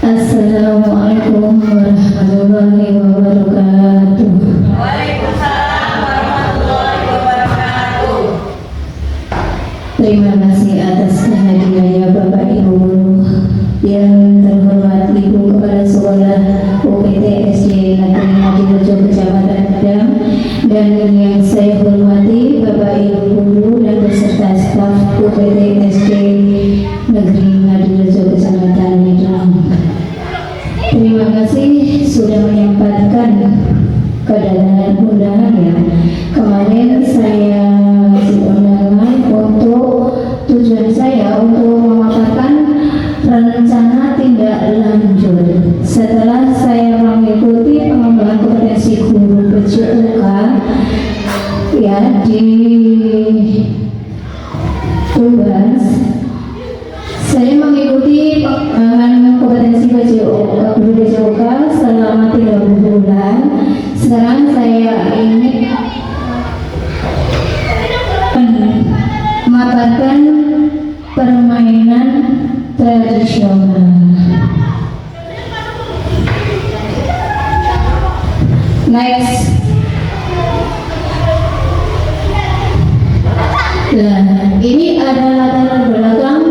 Assalamualaikum warahmatullahi wabarakatuh. Waalaikumsalam warahmatullahi wabarakatuh. Terima kasih atas kehadirannya Bapak Ibu guru. Yang terhormat Ibu Kepala Sekolah UPT SD Negeri Ngadirejo Kecamatan Padang, dan yang saya hormati Bapak Ibu guru dan beserta staf UPT SD Negeri Ngadirejo Kecamatan Padang. Terima kasih sudah menyempatkan kedatangan undangannya. Kemarin saya kasih undangan untuk tujuan saya untuk memaparkan rencana tindak lanjut setelah saya mengikuti pengembangan kompetensi guru PJOK ya di Tugas. Saya mengikuti pengembangan kompetensi guru PJOK selama 30 bulan. Sekarang saya ingin memaparkan permainan tradisional. Next. Nah, ini adalah latar belakang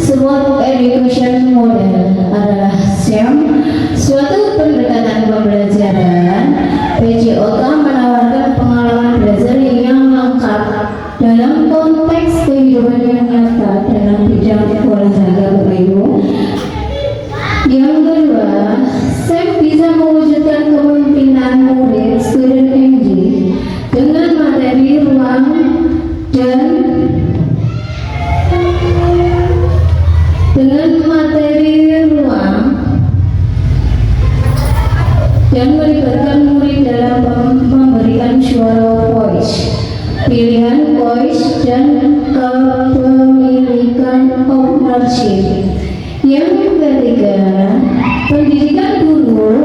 sebuah education model adalah SEM, suatu pendekatan pembelajaran. PJOK menawarkan pengalaman belajar yang lengkap dalam konteks kehidupan yang nyata dalam bidang olahraga, Bapak Ibu. Yang kedua, SEM bisa mewujudkan kepemimpinan murid student engage dengan materi ruang dan melibatkan murid dalam memberikan suara voice, pilihan voice, dan kepemilikan ownership. Yang ketiga, pendidikan guru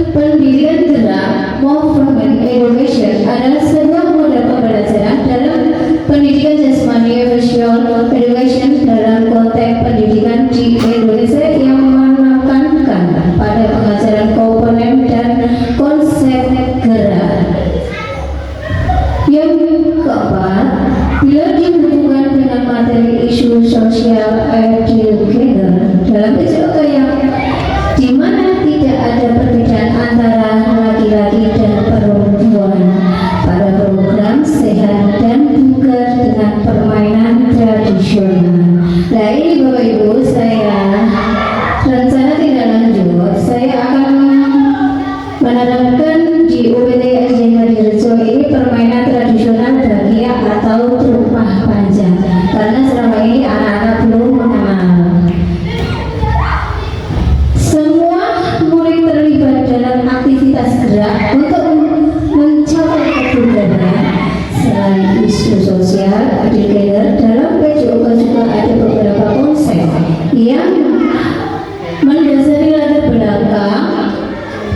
pendidikan gerak movement education adalah sebuah model pembelajaran dalam pendidikan jasmani education dalam konteks pendidikan di Indonesia yang menekankan pada pengajaran komponen dan konsep gerak. Yang keempat, bila dihubungkan dengan materi isu sosial educator dalam PJOK yang di mana tidak ada perbedaan antara laki-laki dan perempuan pada program sehat dan bugar dengan permainan tradisional. Nah, ini Bapak Ibu, saya rencana tindak lanjut saya akan menerapkan di UPT SD Ngadirejo ini permainan tradisional bagia atau rumah panjang, karena selama ini anak-anak belum mengenal. Semua murid terlibat dalam aktivitas gerak untuk mencapai kebugaran. Selain isu sosial educator, dalam PJOK juga ada beberapa konsep yang mendasari latar belakang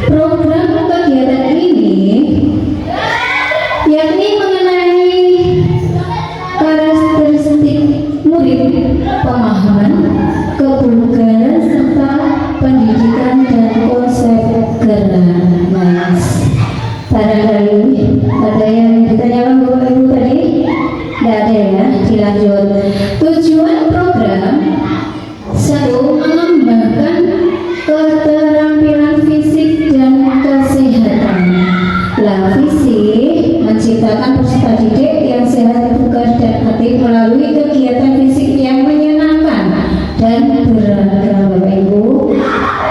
program kegiatan ini, yakni mengenai karakteristik murid, pemahaman, kebugaran, serta pendidikan dan konsep gerak. Mas, barangkali ada yang ditanyakan Bapak Ibu tadi? Tidak ada ya, dilanjut. Tujuan program: satu, mengembangkan keterampilan fisik dan kesehatan. Fisik menciptakan peserta didik yang sehat, bugar, dan aktif melalui kegiatan fisik yang menyenangkan dan beragam, Bapak Ibu.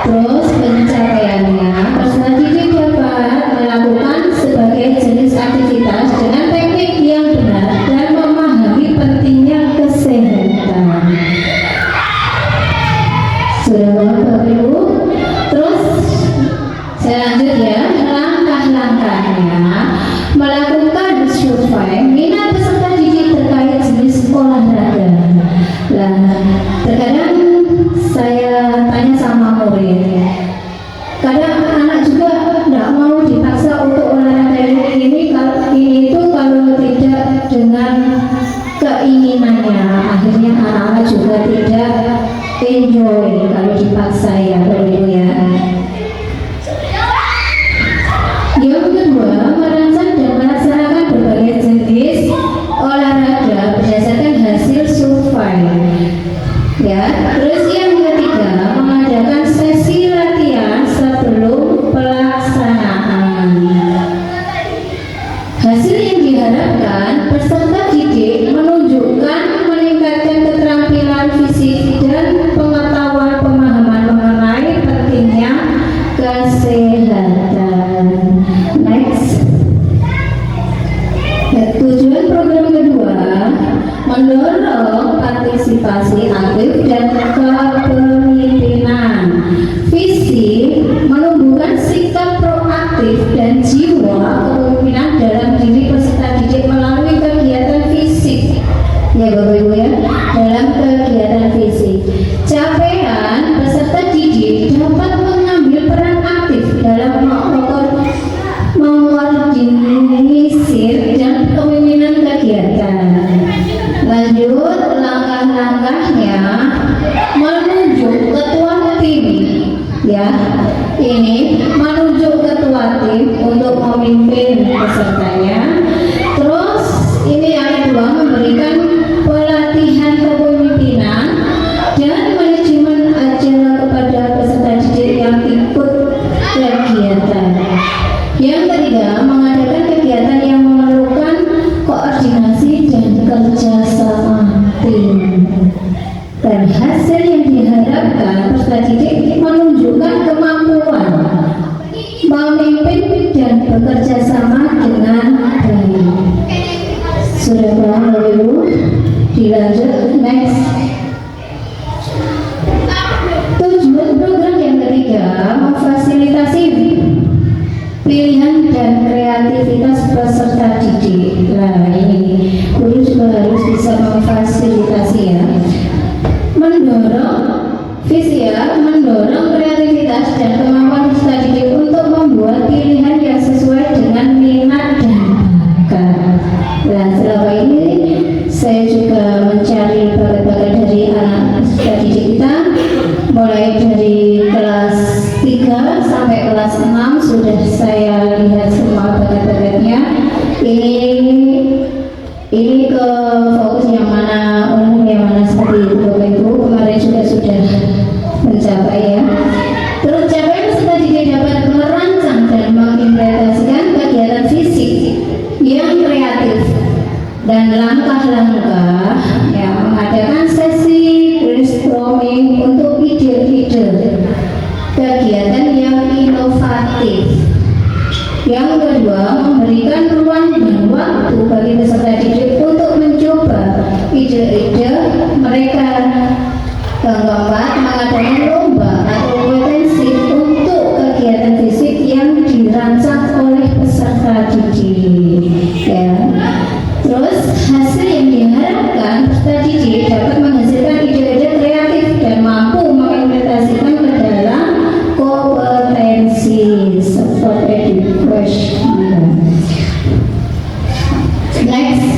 Terus pencapaiannya, peserta didik dapat melakukan sebagai jenis aktivitas dengan teknik yang benar dan memahami pentingnya kesehatan. enjoy kalau dipaksa ya Bapak Ibu ya. Yang kedua, merancang dan melaksanakan berbagai jenis olahraga berdasarkan hasil survei. Ya, terus yang ketiga, mengadakan sesi latihan sebelum pelaksanaan. Hasil yang diharapkan peserta didik menunjukkan meningkatkan keterampilan fisik dan pengetahuan pemahaman mengenai pentingnya kesehatan. Next. Tujuan program kedua mendorong partisipasi aktif dan kepemimpinan. Visi menumbuhkan sikap proaktif dan jiwa kepemimpinan dalam diri peserta didik melalui kegiatan fisik. Ya Bapak Ibu ya, dalam kegiatan fisik. Capaian peserta didik dapat mengambil peran aktif dalam mengorganisir dan kepemimpinan kegiatan. Lanjut, langkah-langkahnya menunjuk ketua tim. Ya, ini menunjuk ketua tim untuk memimpin pesertanya. Terus ini yang kedua, memberikan pelatihan kepemimpinan dan manajemen acara kepada peserta didik yang ikut kegiatan. Yang ketiga, mengadakan kegiatan yang memerlukan koordinasi dan kerjasama tim. Dan hasil yang diharapkan peserta didik menunjukkan kemampuan memimpin dan bekerja sama dengan baik. Sudah paham Bapak Ibu? Dilanjut, next. Tujuan program yang ketiga, memfasilitasi pilihan dan kreativitas peserta didik. Nah ini guru juga harus bisa memfasilitasi ya. Mendorong visi ya, mendorong kreativitas dan kemampuan peserta didik untuk membuat pilihan yang sesuai dengan minat dan bakat. Nah selama ini saya juga mencari bakat-bakat dari anak peserta didik kita, mulai dari kelas 3 sampai kelas 6 sudah saya lihat semua bakat-bakatnya. Ini ke fokus yang mana, umum yang mana seperti itu Bapak Ibu. Kemarin juga sudah mencapai ya. Terus capaian peserta didik dapat merancang dan mengimplementasikan kegiatan fisik yang kreatif dan langkah-langkah yang mengadakan sesi brainstorming untuk ide-ide kegiatan yang inovatif. Yang kedua, memberikan ruang dan waktu bagi peserta didik untuk mencoba ide-ide mereka. Yang keempat, mengadakan lomba atau kompetensi untuk kegiatan fisik yang dirancang oleh peserta didik. Ya. Terus hasil yang diharapkan peserta didik dapat menghasilkan ide-ide kreatif dan mampu mengimplementasikan ke dalam kompetensi support education. Next.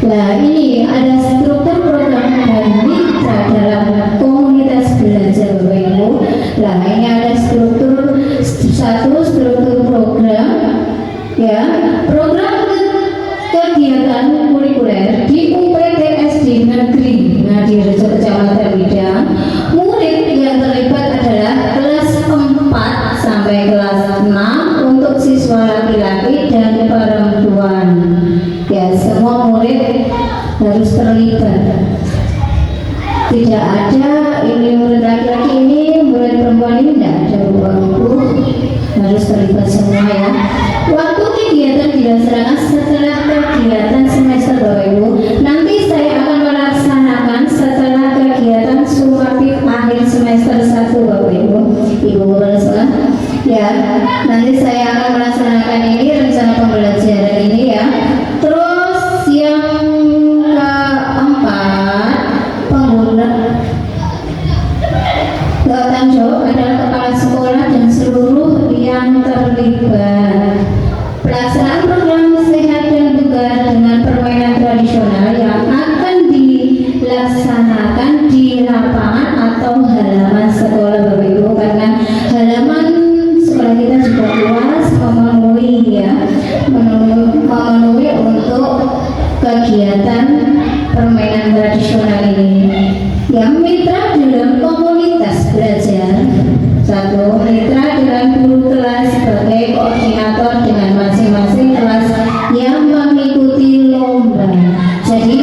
Nah ini ada struktur program dan mitra dalam komunitas belajar Bapak Ibu. Nah ini ada struktur satu, struktur program ya, program kegiatan kulikuler di UPTSD Negeri Ngadirejo Kecamatan Bidang. Murid yang terlibat adalah kelas 4 sampai kelas 6 untuk siswa laki-laki dan perempuan. Ya, semua murid harus terlibat. Tidak ada ini murid laki-laki ini, murid perempuan ini tidak ada Bapak Ibu. Harus terlibat semua ya. Waktu kegiatan dilaksanakan setelah kegiatan semester Bapak Ibu. Nanti saya akan melaksanakan setelah kegiatan sumatif akhir semester 1 Bapak Ibu. Ibu Bapak ya. Nanti saya akan melaksanakan ini rencana pembelajaran ini ya. Terus yang keempat, kegiatan permainan tradisional ini. Yang mitra dalam komunitas belajar, satu, mitra dengan guru kelas sebagai koordinator dengan masing-masing kelas yang mengikuti lomba. Jadi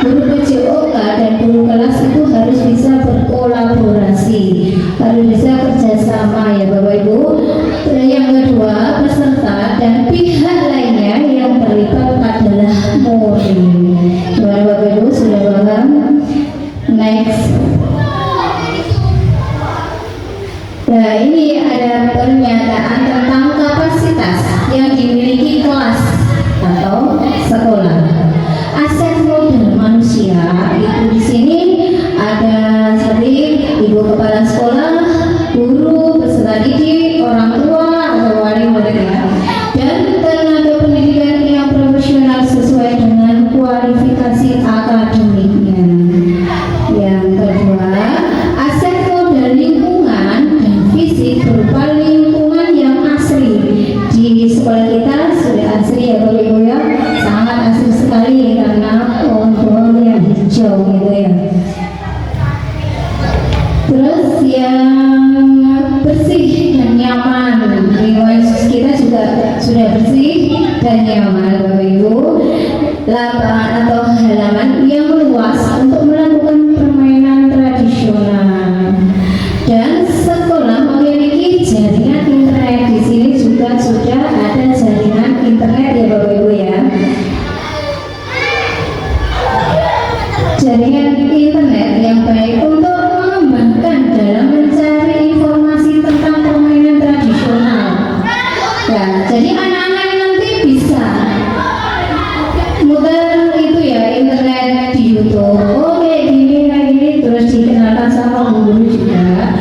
guru PJOK dan guru kelas itu harus bisa berkolaborasi, harus bisa kerjasama ya Bapak Ibu. Yang kedua, peserta dan pihak lainnya yang terlibat adalah murid. Gimana Bapak Ibu, sudah paham? Next. Nah, ini ada pernyataan tentang kapasitas yang dimiliki kelas atau sekolah. Aset modal manusia itu di sini ada seperti ibu kepala sekolah, guru, peserta didik, orang tua atau wali murid ya, dan tenaga pendidikan yang profesional sesuai dengan kualifikasi akademiknya. Yang kedua, aset modal lingkungan dan fisik berupa lingkungan yang asli. Di sekolah kita sudah asli ya Bapak Ibu ya, sangat asli sekali karena pohon-pohon yang hijau gitu ya. Terus yang bersih dan nyaman, lingkungan kita juga sudah bersih dan nyaman Bapak Ibu. Lapangan atau halaman yang luas untuk melakukan permainan tradisional, dan sekolah memiliki jaringan internet. Di sini juga sudah ada jaringan internet ya Bapak Ibu ya. Jaringan internet yang baik untuk mengembangkan dalam mencari informasi tentang permainan tradisional. Ya, jadi anak-anak nanti bisa muter itu ya internet di YouTube. Oh kayak gini, terus dikenalkan sama guru juga.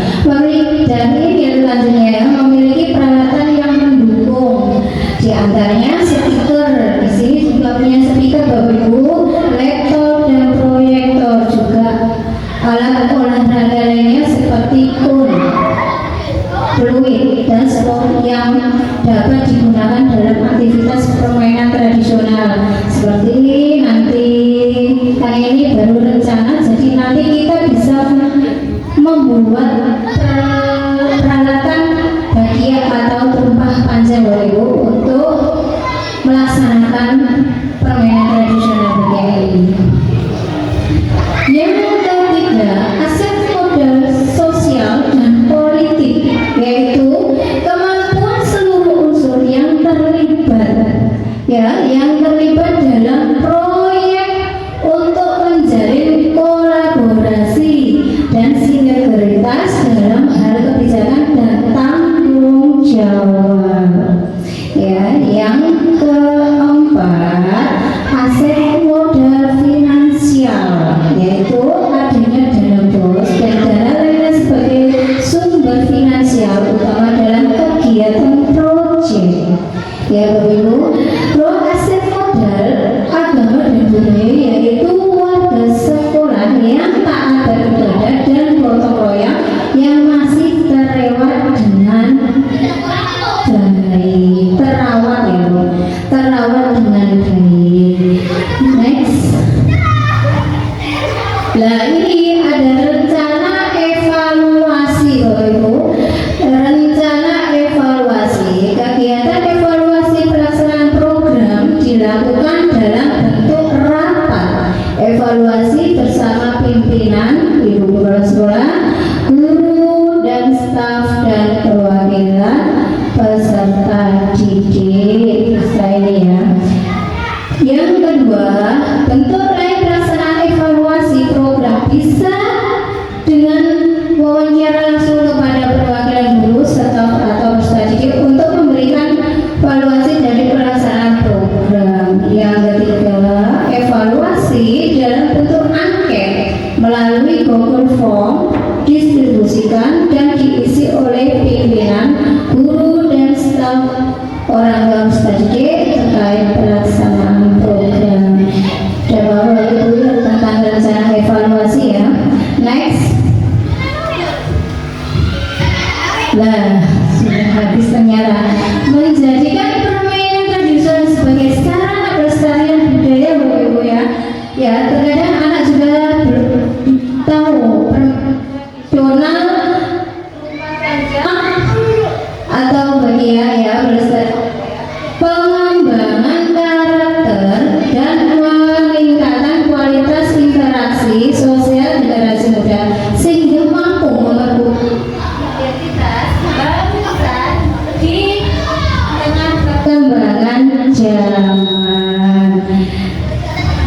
Dan ini selanjutnya memiliki peralatan yang mendukung. Di antaranya speaker. Di sini juga punya speaker Bapak Ibu, laptop dan proyektor, juga alat olahraga lainnya seperti kun, fluid dan sport yang dapat digunakan dalam aktivitas permainan tradisional. Seperti nanti kan ini baru rencana, jadi nanti kita bisa membuat peralatan bagian atau tumpah panjang Bapak Ibu untuk melaksanakan permainan tradisional bagian ini. Yang ketiga, aset modal sosial dan politik, yaitu kemampuan seluruh unsur yang terlibat dalam proyek untuk menjalin kolaborasi dan sinergitas dalam hal kebijakan dan tanggung jawab. Ya, yang keempat, aset modal finansial, yaitu adanya dana bos dan dana lainnya sebagai sumber finansial utama dalam kegiatan proyek. Ya Bapak Ibu, aset modal agama dan budaya, yaitu warga sekolah yang taat beribadah dan gotong royong yang masih terawat dengan baik, terawat dengan baik. Next. Nah, ini ada rencana evaluasi Bapak Ibu. Rencana evaluasi. Kegiatan evaluasi pelaksanaan program dilakukan dalam bentuk rapat evaluasi bersama pimpinan, ibu kepala sekolah, guru dan staf dan perwakilan peserta didik. Ini ya. Yang kedua, bentuk lain pelaksanaan evaluasi program bisa dengan wawancara langsung kepada perwakilan guru, staf atau peserta didik untuk memberikan evaluasi dari pelaksanaan program. Yang ketiga, evaluasi dalam bentuk angket melalui Google Form distribusikan dan diisi oleh pimpinan, guru dan staf orang tua peserta didik terkait pelaksanaan program. Dan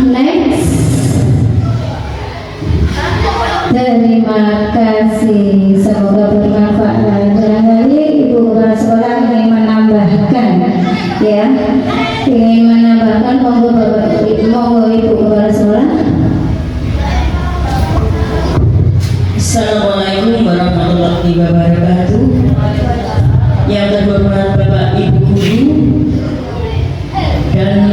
Next. Terima kasih, semoga bermanfaat. Barangkali ibu kepala sekolah ingin menambahkan, ya, ingin menambahkan, monggo ibu kepala sekolah. Assalamualaikum warahmatullahi wabarakatuh. Yang terhormat Bapak Ibu Guru dan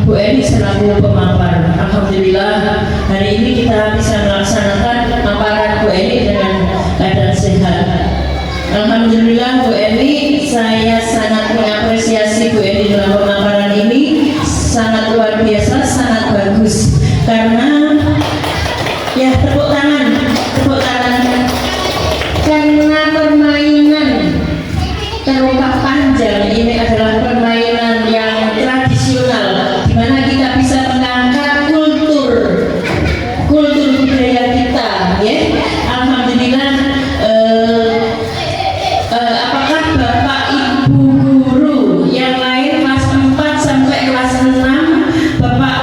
Bu Eni selaku pemapar. Alhamdulillah hari ini kita bisa melaksanakan pemaparan Bu Eni dengan keadaan sehat. Alhamdulillah Bu Eni, saya sangat mengapresiasi Bu Eni dalam pemaparan ini, sangat luar biasa, sangat bagus. Karena ya tepuk tangan karena permainan terungkap panjang ini adalah permainan yang tradisional di mana kita bisa mengangkat kultur budaya kita, ya. Alhamdulillah. Apakah Bapak Ibu guru yang lain kelas 4 sampai kelas 6, Bapak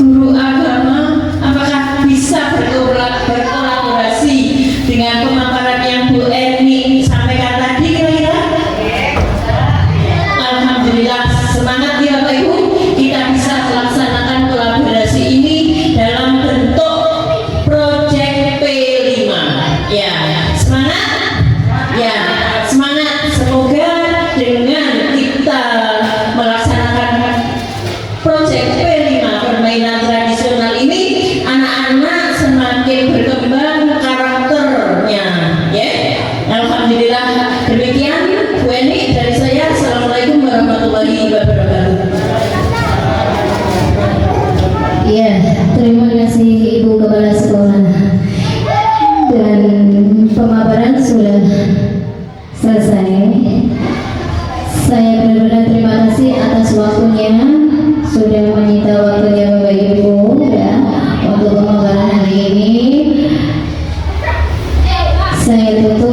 guru agama, apakah bisa berkolaborasi dengan pemaparan yang Bu Eni sampaikan tadi kira-kira? Alhamdulillah, semangat ya Bapak Ibu, kita bisa melaksanakan kolaborasi ini dalam bentuk proyek P5. Ya, semangat? Ya, semangat. Semoga dengan kita melaksanakan proyek P5 permainan tradisional ini, anak-anak semakin berkembang karakternya, ya. Alhamdulillah, demikian Bu Eni dari saya. Assalamualaikum warahmatullahi wabarakatuh. Ya, terima kasih Ibu Kepala Sekolah. Dan pemaparan sudah selesai. Saya benar-benar terima kasih atas waktunya, sudah menyita waktunya Bapak Ibu, ya, untuk pemaparan hari ini. Saya tutup.